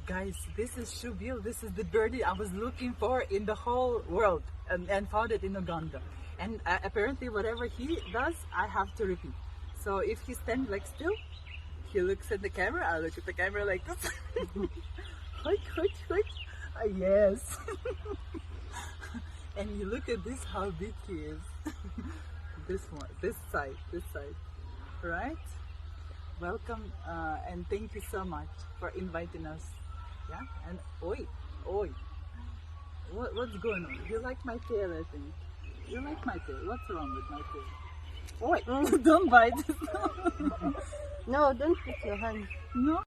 Guys, this is Shoebill. This is the birdie I was looking for in the whole world, and found it in Uganda. And apparently, whatever he does, I have to repeat. So if he stands like still, he looks at the camera. I look at the camera like this. Hoik, hoik, hoik. Yes. And you look at this, how big he is. This one, this side, right? Welcome, and thank you so much for inviting us. Yeah, and oi, what's going on? You like my tail, I think. You like my tail. What's wrong with my tail? Oi, don't bite. No, don't put your hand. No.